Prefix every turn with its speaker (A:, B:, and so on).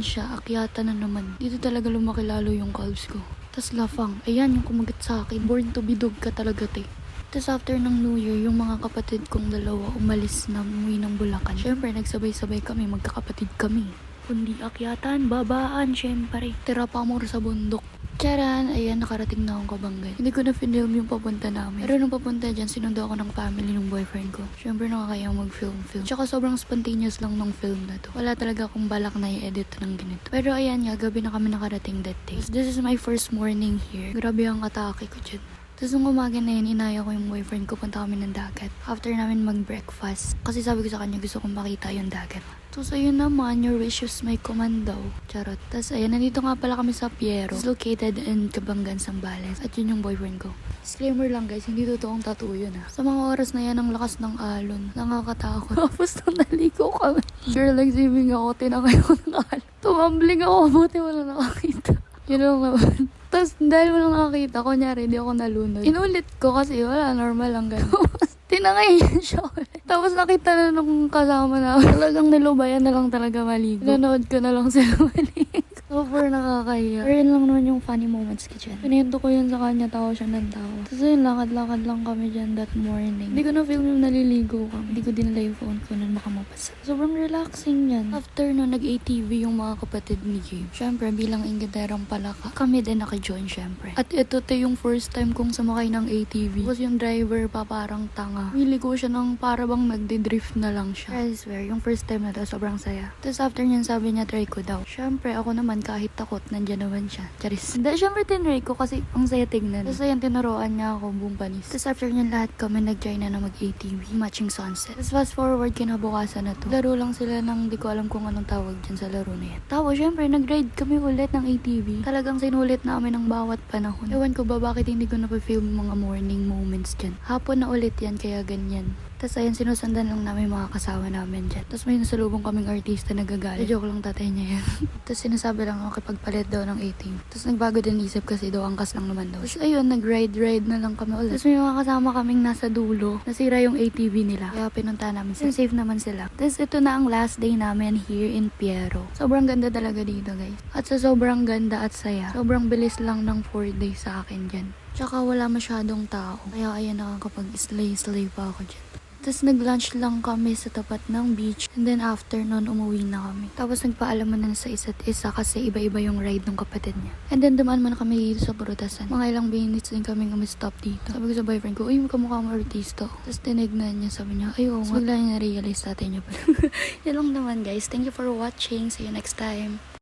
A: siya, akyata na naman. Dito talaga lumaki lalo yung calves ko. Tas Lafang, ayan yung kumagat sa akin. Born to be dog ka talaga, te. Tas after ng New Year, yung mga kapatid kong dalawa umalis na umuwi ng Bulacan. Syempre, nagsabay-sabay kami, magkakapatid kami. Kundi akyatan, babaan, syempre. Tira pa mo sa bundok. Charan, ayan, nakarating na akong Kabangay. Hindi ko na film yung papunta namin. Pero nung papunta dyan, sinundo ako ng family ng boyfriend ko. Syempre, nakakayang mag-film. Tsaka sobrang spontaneous lang ng film na to. Wala talaga akong balak na i-edit ng ganito. Pero ayan nga, gabi na kami nakarating that day. This is my first morning here. Grabe ang atake ko dyan. Tapos nung umaga na yun, inaya ko yung boyfriend ko, punta kami ng dagat. After namin mag-breakfast, kasi sabi ko sa kanya, gusto kong makita yung dagat. Tapos ayun naman, your wish is my command daw. Charot. Tapos ayun, nandito nga pala kami sa Piero. It's located in Cabangan, Zambales. At yun yung boyfriend ko. Disclaimer lang guys, hindi totoong tattoo yun ha. Sa mga oras na yan, ang lakas ng alon. Nakakatakot. Tapos nung naligo kami, girl, nagsibing ako, tinakay ko ng alon. Tumambling ako, buti wala nakakita. Yun lang naman. Tapos dahil walang nakakita, kunyari, hindi ako nalunod. Inulit ko kasi wala, normal lang gano'n. Tinangay siya ulit. Tapos nakita na nung kasama na talagang nilubayan na lang talaga maligo. Nanood ko na lang sila maligo. Super nakakahiya. Pero yun lang naman yung funny moments ko dyan. Pinento ko yun sa kanya, tawa siya ng tawa. Tapos yun, lakad-lakad lang kami dyan that morning. Hindi ko na film yung naliligo kami. Hindi ko dinala yung phone ko nun baka mapasa. Sobrang relaxing yan. After no, nag-ATV yung mga kapatid ni Gabe. Syempre, bilang ingiterang palaka, kami din naka-join syempre. At ito yung first time kong sumakay ng ATV. Tapos yung driver pa parang tanga. Miligo siya ng para bang nagde-drift na lang siya. I swear, yung first time na to, sobrang saya. Tapos after niyan, sabi niya, try ko daw. Syempre, ako naman kahit takot, nandyan naman siya. Charis. Hindi, syempre tinry ko kasi ang saya tignan. Tapos ayan, tinuruan niya ako buong panis. Tapos after niyan lahat kami nag-try na mag-ATV, matching sunset. Tapos fast forward, kinabukasan na to. Laro lang sila ng di ko alam kung anong tawag dyan sa laro na yan. Tapos syempre, nag-ride kami ulit ng ATV. Talagang sinulit namin ng bawat panahon. Ewan ko ba bakit hindi ko na-film mga morning moments dyan. Hapon na ulit yan, kaya ganyan. Tapos ayun, sinusundan lang namin mga kasama namin dyan. Tapos may nasalubong kaming artista na gagalit. Joke lang tatay niya yan. Tapos sinasabi lang ako pagpalit daw ng 18. Tapos nagbago din isip kasi daw angkas lang naman daw. Tapos ayun, nag-ride na lang kami ulit. Tapos may mga kasama kaming nasa dulo. Nasira yung ATV nila. Kaya pinunta namin sila. Safe naman sila. Tapos ito na ang last day namin here in Piero. Sobrang ganda talaga dito guys. At sa sobrang ganda at saya, sobrang bilis lang ng 4 days sa akin dyan. Tsaka wala masyadong tao. Kaya ayan, nakakapag-slay pa ako dyan. Tapos nag-lunch lang kami sa tapat ng beach. And then after nun, umuwi na kami. Tapos nagpaalaman na sa isa't isa kasi iba-iba yung ride ng kapatid niya. And then dumaan man kami dito sa Brutasan. Mga ilang minutes din kami stop dito. Sabi ko sa boyfriend ko, uy, kamukha mo artista. Tapos tinignan niya, sabi niya, ay oo nga. Bigla niya na-realize natin niya pa. Yan lang naman guys. Thank you for watching. See you next time.